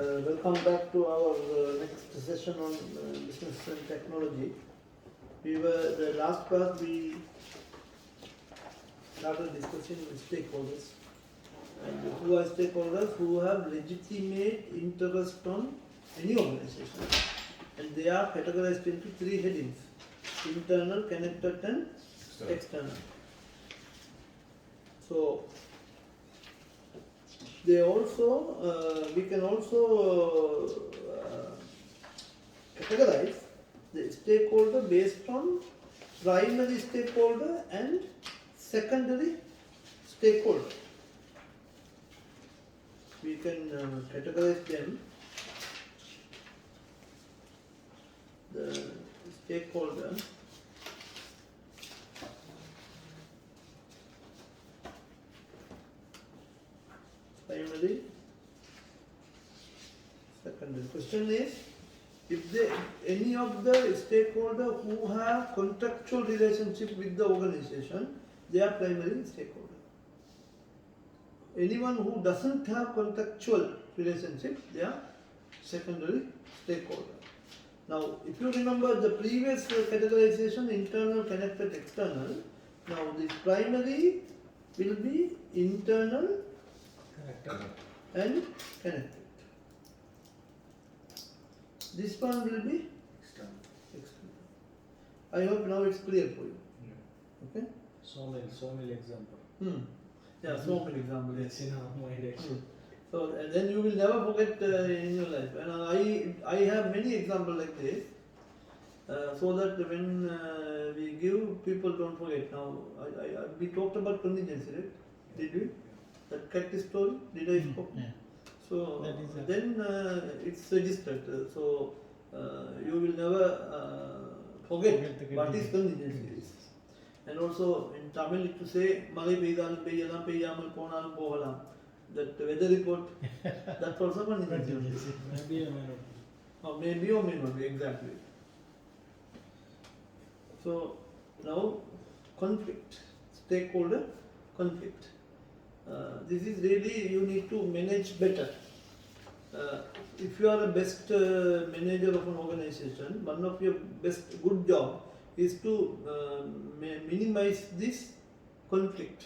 welcome back to our next session on business and technology. The last class we started discussing with stakeholders, and who are stakeholders who have legitimate interest on any organization, and they are categorized into three headings: internal, connected, and external. So they also, we can also categorize the stakeholder based on primary stakeholder and secondary stakeholder. We can categorize them, the stakeholder primary, secondary. Question is, if any of the stakeholder who have contractual relationship with the organization, they are primary stakeholder. Anyone who doesn't have contractual relationship, they are secondary stakeholder. Now, if you remember the previous categorization, internal, connected, external, now the primary will be internal and connected. This one will be external. I hope now it's clear for you. Okay? So many examples. Yeah, so many examples. It's in our mind actually. So and then you will never forget in your life. And I have many examples like this, so that when we give, people don't forget. Now we talked about contingency, right? Did we? That cat story, did I spoke? Yeah. So then it's registered. So you will never forget what is contingency. And also in Tamil to say, Mali Peidal Peyalam Peyamal Ponal Pohalam, that weather report, that's also contingency. Maybe or may not. Or maybe or may not be, exactly. So now conflict, stakeholder conflict. This is really, you need to manage better. If you are the best manager of an organization, one of your best good job is to minimize this conflict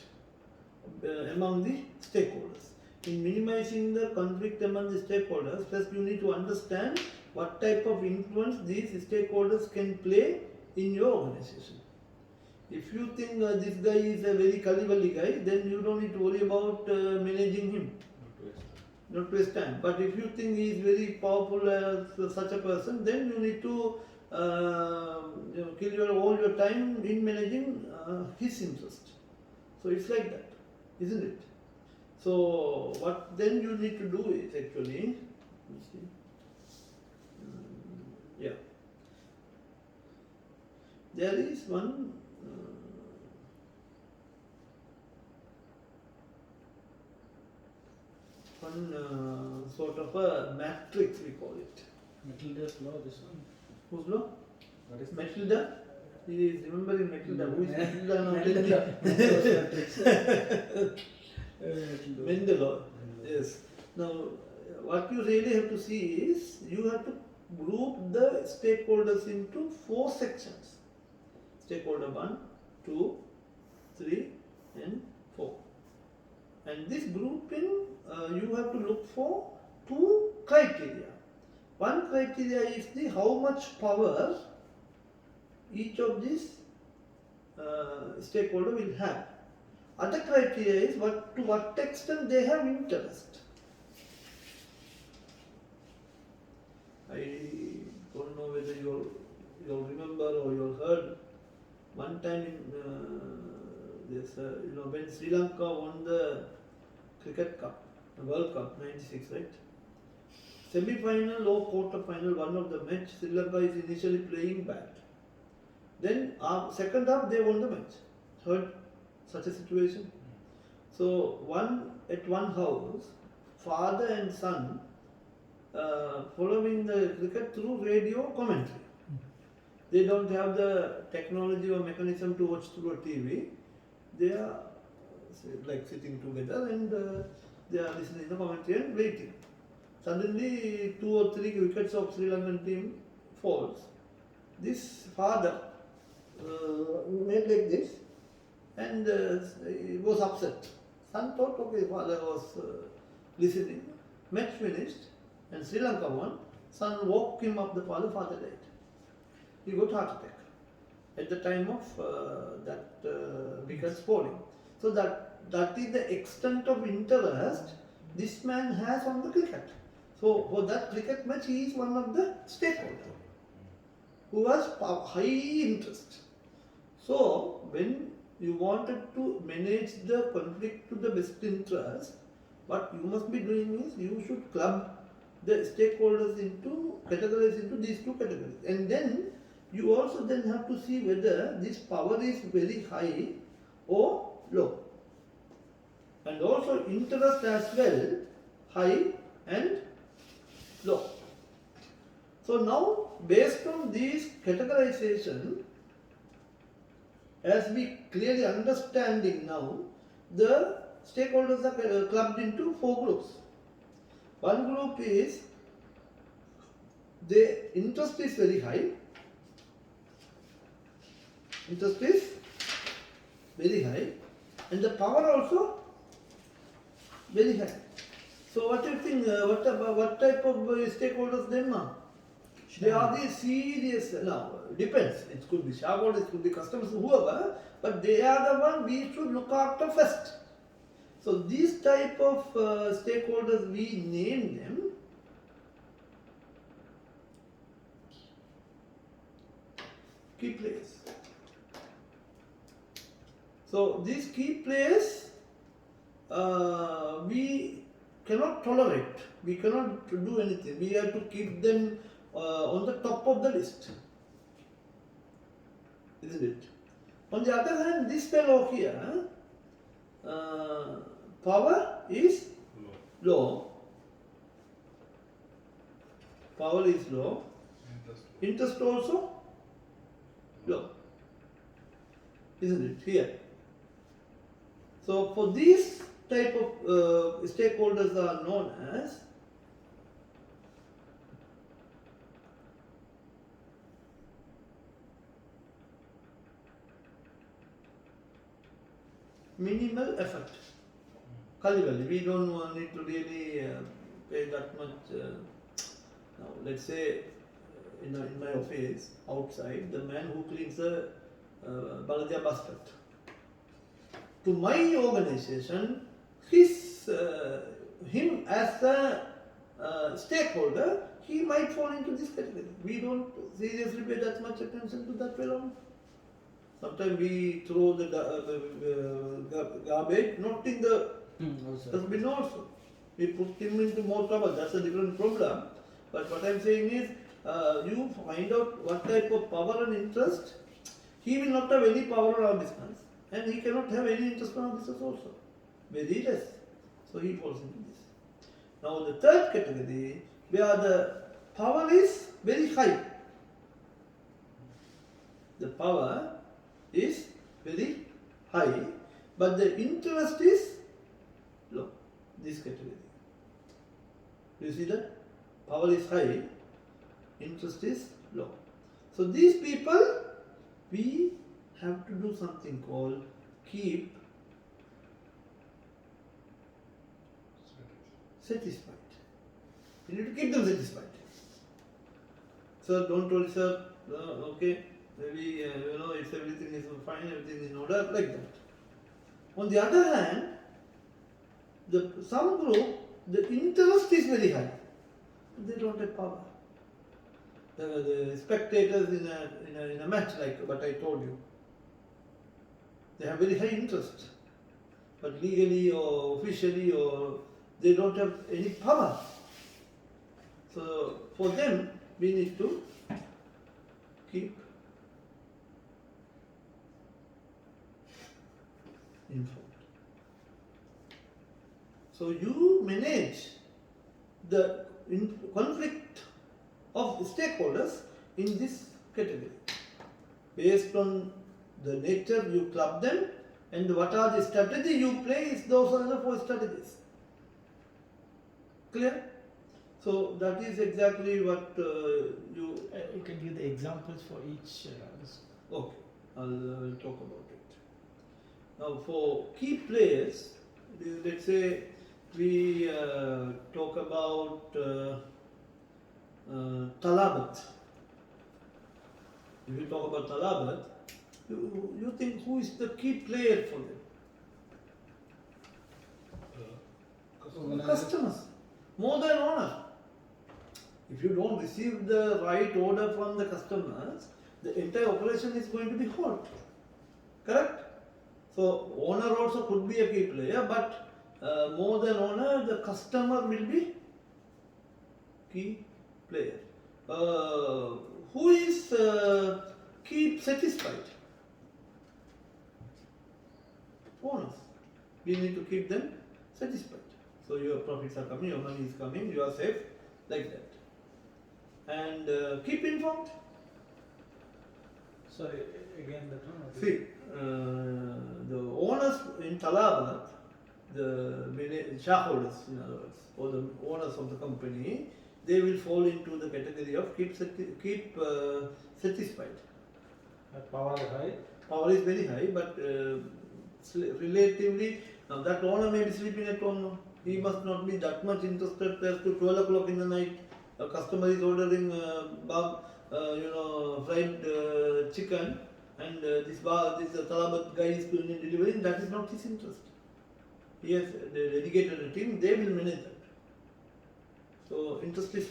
among the stakeholders. In minimizing the conflict among the stakeholders, first you need to understand what type of influence these stakeholders can play in your organization. If you think this guy is a very Kalivali guy, then you don't need to worry about managing him. Not waste time. But if you think he is very powerful as such a person, then you need to kill all your time in managing his interest. So it's like that, isn't it? So what then you need to do is actually, there is one sort of a matrix, we call it. Matilda's law, this one. Whose law? What is Matilda? He is remembering Matilda. Who is Matilda now? Mendel law. Yes. Now, what you really have to see is, you have to group the stakeholders into 4 sections. Stakeholder 1, 2, 3 and 4. And this grouping, you have to look for 2 criteria. One criteria is the how much power each of these stakeholder will have. Other criteria is to what extent they have interest. I don't know whether you'll remember or you'll heard one time in when Sri Lanka won the cricket cup, the World Cup '96, right? Semi-final or quarter-final, one of the match, Sri Lanka is initially playing bad. Then second half they won the match. Heard such a situation? So at one house, father and son following the cricket through radio commentary. They don't have the technology or mechanism to watch through a TV. They are like sitting together and they are listening to commentary and waiting. suddenly 2 or 3 wickets of Sri Lankan team falls. This father made like this and he was upset. Son thought, okay, father was listening. Match finished and Sri Lanka won. Son woke him up the father, father died. He got heart attack at the time of that wickets falling. So that is the extent of interest this man has on the cricket. So for that cricket match, he is one of the stakeholders who has high interest. So when you wanted to manage the conflict to the best interest, what you must be doing is you should club the stakeholders into, categorize into these two categories, and then you also then have to see whether this power is very high or low, and also interest as well, high and low. So now based on these categorization, as we clearly understanding now, the stakeholders are clubbed into 4 groups. One group is the interest is very high. Interest is very high, and the power also very high. So what do you think? What type of stakeholders then are? They are the serious. Now depends. It could be shareholders, it could be customers, whoever. But they are the one we should look after first. So these type of stakeholders, we name them key players. So these key players, we cannot tolerate. We cannot do anything. We have to keep them on the top of the list, isn't it? On the other hand, this fellow here, power is low. Power is low. Interest also low, isn't it? Here. So for these type of stakeholders are known as minimal effort. Kalivali, we don't need to really pay that much. Now, let's say in my office outside, the man who cleans the Baladia basket. To my organization, him as a stakeholder, he might fall into this category. We don't seriously pay that much attention to that fellow. Sometimes we throw the garbage, not in the dustbin also. We put him into more trouble. That's a different problem. But what I'm saying is, you find out what type of power and interest. He will not have any power on our business, and he cannot have any interest on our business also. Very less. So he falls into this. Now the third category, where the power is very high. The power is very high, but the interest is low. This category. Do you see that? Power is high, interest is low. So these people, we have to do something called keep satisfied. You need to keep them satisfied. Sir, don't worry, sir. Okay, maybe if everything is fine, everything is in order, like that. On the other hand, some group, the interest is very high. They don't have power. The spectators in a match, like what I told you, they have very high interest, but legally or officially or they don't have any power. So for them, we need to keep informed. So you manage the conflict of stakeholders in this category. Based on the nature, you club them, and what are the strategy you play is those are the 4 strategies. Clear? So that is exactly what you. You can give the examples for each. Okay, I'll talk about it. Now, for key players, let's say we talk about Talabat. If you talk about Talabat, you think who is the key player for them? Customers, more than owner. If you don't receive the right order from the customers, the entire operation is going to be halt. Correct? So owner also could be a key player, but more than owner, the customer will be key player. Who is keep satisfied? Owners. We need to keep them satisfied. So your profits are coming, your money is coming, you are safe, like that. And keep informed. Sorry, again that one. See, the owners in Talabat, the shareholders, in other words, or the owners of the company, they will fall into the category of keep satisfied. Power is high. Power is very high, but relatively, now that owner may be sleeping at home now. He must not be that much interested as to 12 o'clock in the night. A customer is ordering fried chicken, and this Talabat guy is doing delivering. That is not his interest. He has dedicated a team. They will manage that. So interest is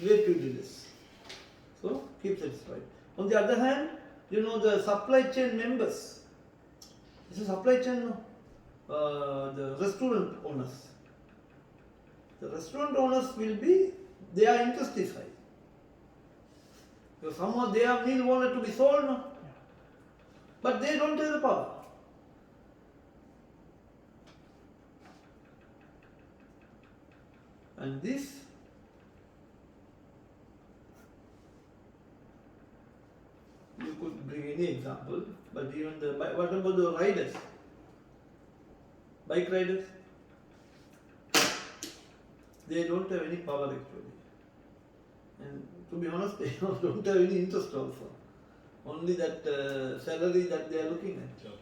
relatively less. So keep satisfied. On the other hand, the supply chain members. This is supply chain. The restaurant owners. The restaurant owners will be, their interest is high. Because somehow their meal wanted to be sold, no? But they don't have the power. And this you could bring any example, but even what about the riders? Bike riders? They don't have any power actually. And to be honest, they don't have any interest also. Only that salary that they are looking at. Sure.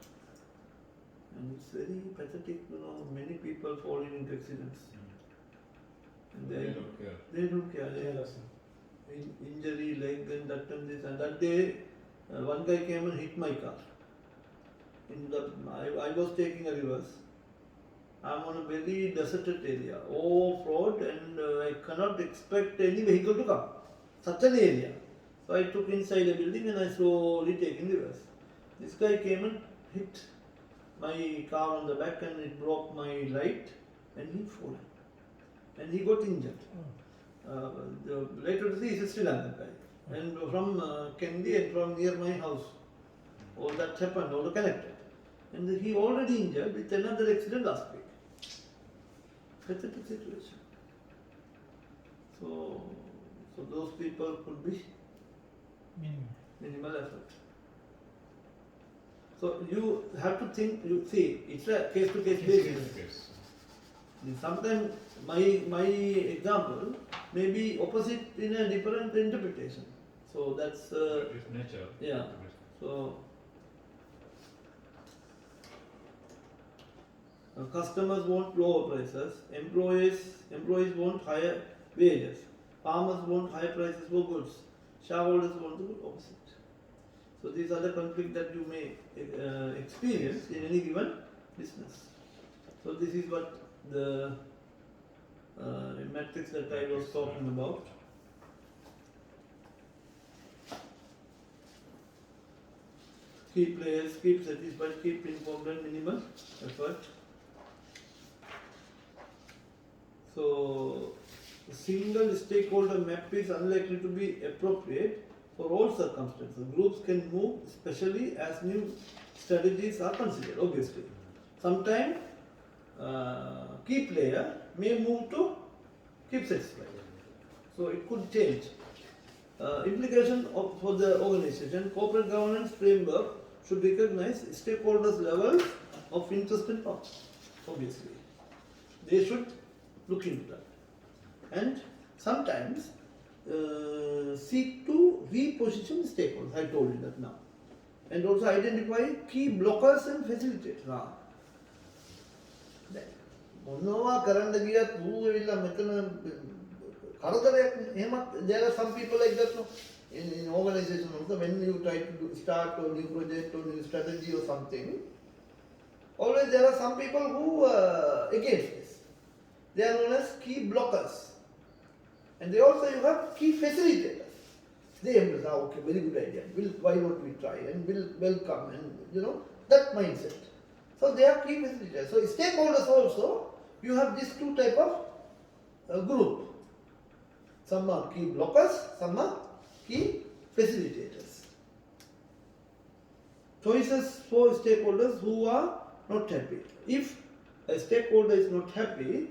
And it's very pathetic, many people falling into accidents. And They don't care. They don't care. They injury, leg, and that and this. And that day, one guy came and hit my car. I was taking a reverse. I'm on a very deserted area, off-road, and I cannot expect any vehicle to come. Such an area. So I took inside a building and I slowly taking reverse. This guy came and hit my car on the back and it broke my light and he fell. And he got injured. Later to see, he's a Sri Lankan guy. And from Kendi and from near my house. All that happened, all connected. And he already injured with another accident last week. Pathetic situation. So those people could be minimal effort. So you have to think, it's a case-to-case basis. Yes. Sometimes my example may be opposite in a different interpretation. So that's It's nature. yeah. So customers want lower prices, employees want higher wages, farmers want higher prices for goods, shareholders want the opposite. So these are the conflicts that you may experience in any given business. So this is what the matrix that I was talking about. Keep players, keep satisfied, keep informed and minimal effort. So, a single stakeholder map is unlikely to be appropriate for all circumstances. Groups can move, especially as new strategies are considered, obviously. Sometimes, key player may move to keep satisfied. So, it could change. Implication for the organization, corporate governance framework should recognize stakeholders' levels of interest and power, obviously. They should look into that. And sometimes seek to reposition stakeholders. I told you that now. And also identify key blockers and facilitators. මොනවා කරන්න ගියත් ඌ ඇවිල්ලා මෙතන කරදරයක් එහෙමත් there are some people like that no in organization also when you try to start a new project or new strategy or something always there are some people who against this. They are known as key blockers, and they also you have key facilitators. They embrace, okay, very good idea, why not we try and will welcome, and that mindset. So they are key facilitators. So stakeholders also, you have these two type of group. Some are key blockers, some are key facilitators. Choices for stakeholders who are not happy. If a stakeholder is not happy,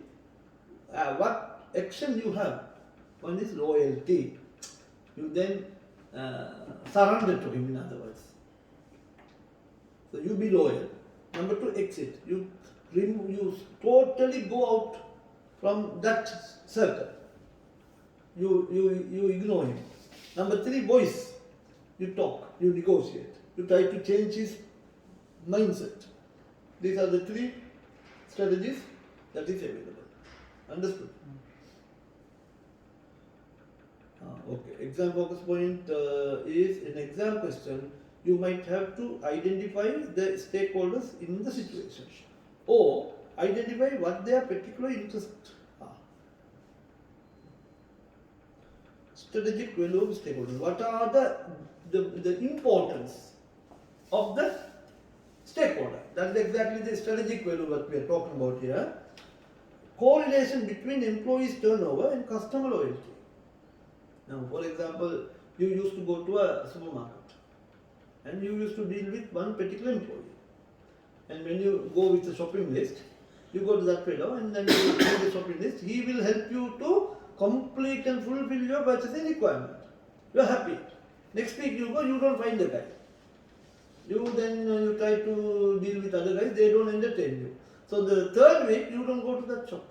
what action you have? One is loyalty. You then surrender to him, in other words. So you be loyal. Number two, exit. You totally go out from that circle. You ignore him. Number three, voice. You talk, you negotiate. You try to change his mindset. These are the three strategies that is available. Understood? Okay. Exam focus point is an exam question. You might have to identify the stakeholders in the situation or identify what their particular interests are. Strategic value of stakeholders. What are the importance of the stakeholder? That's exactly the strategic value that we are talking about here. Correlation between employees turnover and customer loyalty. Now, for example, you used to go to a supermarket and you used to deal with one particular employee. And when you go with the shopping list, you go to that fellow and then you do the shopping list. He will help you to complete and fulfill your purchasing requirement. You are happy. Next week you go, you don't find the guy. You try to deal with other guys, they don't entertain you. So the third week you don't go to that shop.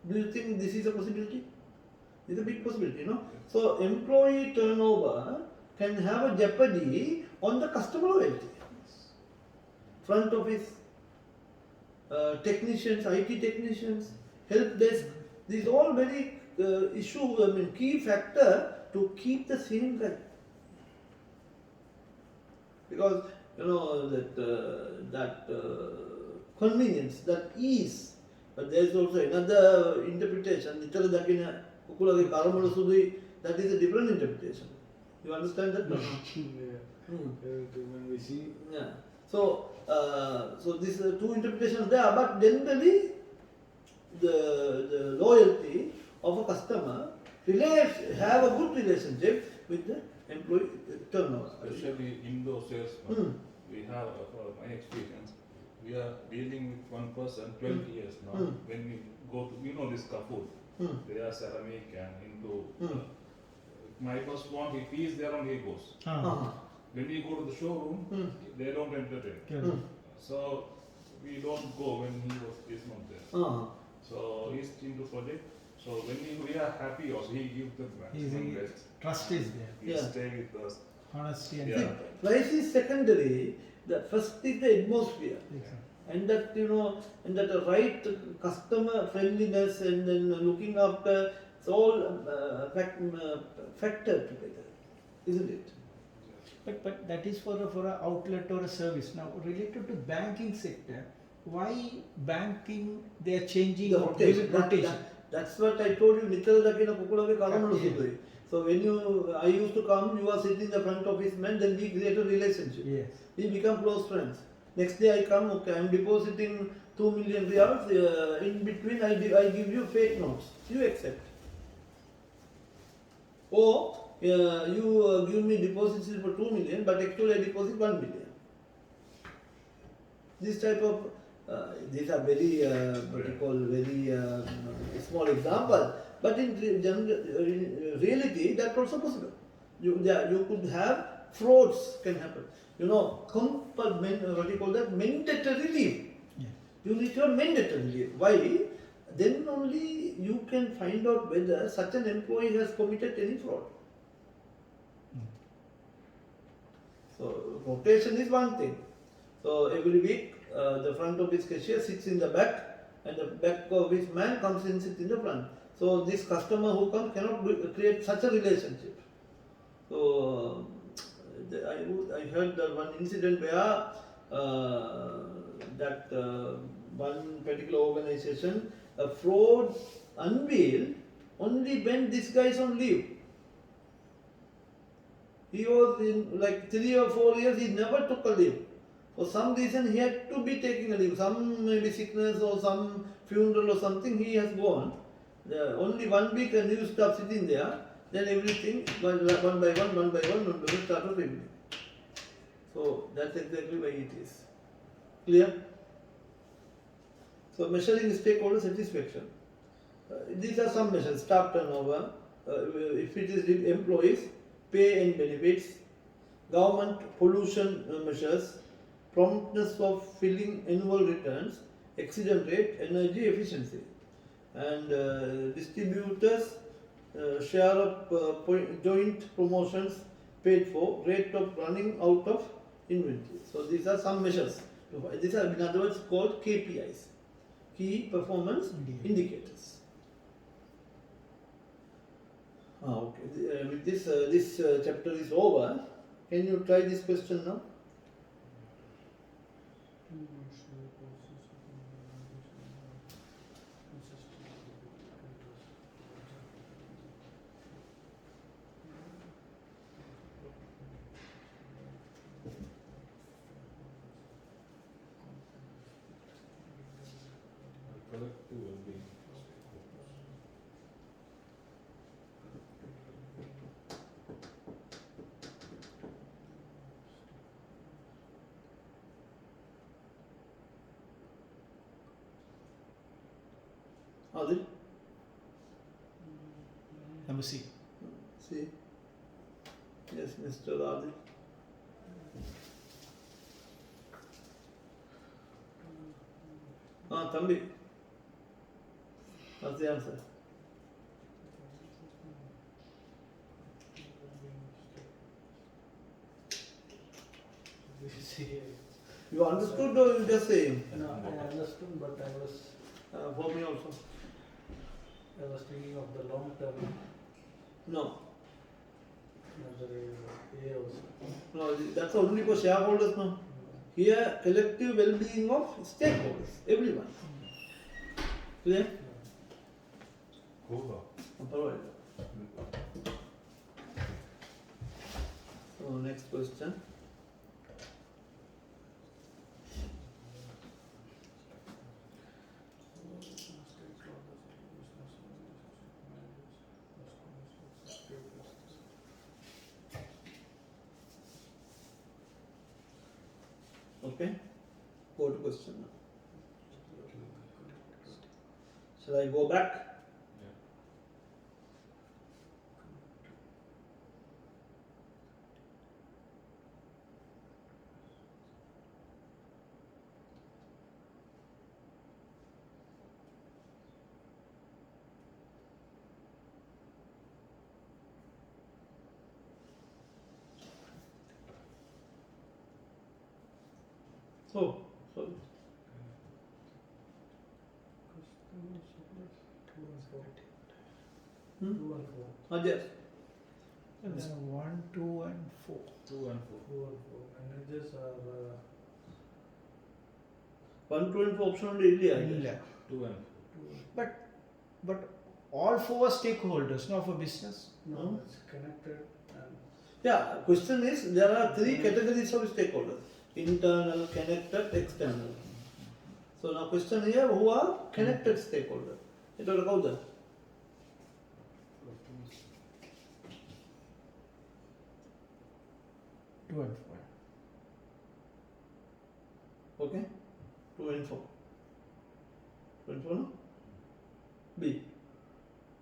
Do you think this is a possibility? It's a big possibility, So employee turnover can have a jeopardy on the customer loyalty. Front office, technicians, IT technicians, help desk, these all very key factor to keep the same guy. Because that convenience, that ease, but there is also another interpretation. That is a different interpretation. You understand that? When we see. Yeah. So these two interpretations there, but generally the loyalty of a customer have a good relationship with the employee turnover. Especially indoor sales, we have, for my experience, we are dealing with one person 12 years now. When we go to, this Kafur, they are ceramic and into. My boss wants, if he is there only he goes. When we go to the showroom, they don't entertain. So we don't go when he is not there. So he's into project. So when we are happy also, he gives them back. Trust is there. He stay with us. Honesty and Price is secondary. The first is the atmosphere. Exactly. And that and that right customer friendliness and then looking after, it's all factored together, isn't it? But that is for an outlet or a service. Now related to banking sector, why banking they are changing The or rotation. giving rotation? That's what I told you. So when I used to come, you are sitting in the front office man, then we create a relationship. Yes. We become close friends. Next day I come, okay, I am depositing 2 million riyals. In between I give you fake notes. You accept. Or you give me deposits for 2 million, but actually I deposit 1 million. This type of these are very very small example, but in reality that also possible. You could have frauds can happen. Mandatory leave. Yeah. You need your mandatory leave. Why? then only you can find out whether such an employee has committed any fraud. So rotation is one thing. So every week the front office cashier sits in the back and the back office man comes and sits in the front. So this customer who comes cannot create such a relationship. So I heard that one incident where one particular organization, a fraud unveiled only when this guy is on leave. He was in like 3 or 4 years, he never took a leave. For some reason, he had to be taking a leave. Some maybe sickness or some funeral or something, he has gone. Only 1 week and new staff sitting there. Then everything, one by one, started reviewing. So that's exactly why it is. Clear? So measuring stakeholder satisfaction. These are some measures. Staff turnover. If it is employees, pay and benefits. Government pollution measures. Promptness of filling annual returns. Accident rate, energy efficiency. And distributors, share of joint promotions paid for, rate of running out of inventory. So these are some measures. These are in other words called KPIs, key performance indicators. Okay. With this chapter is over. Can you try this question now? Collective well-being. Adil? Number C. See? Yes, Mr. Adil. Thambi. What's the answer? You understood or you just saying? No, I understood, but I was For me also. thinking of the long term No. A also. No, that's only for shareholders now. Here, collective well-being of stakeholders, everyone. Clear? Cool. Alright. So next question. Okay, go to question now. Shall I go back? So, sorry. Hmm? 2 and 4. Yes. 1, 2 and 4. 2 and 4. 2 and 4. Managers are 1, 2 and 4 option only India. 2 and 4. But all 4 are stakeholders, not for business. no, it's connected and Yeah, question is there are 3 categories of stakeholders. Internal, connected, external. So now question here, who are connected stakeholders? It will go there. Two and 4. Okay? 2 and 4. 2 and 4 no? B.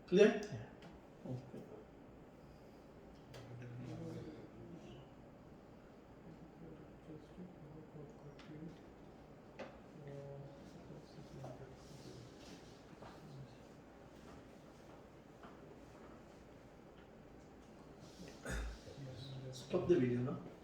Clear? Yeah. Okay. Stop the video now.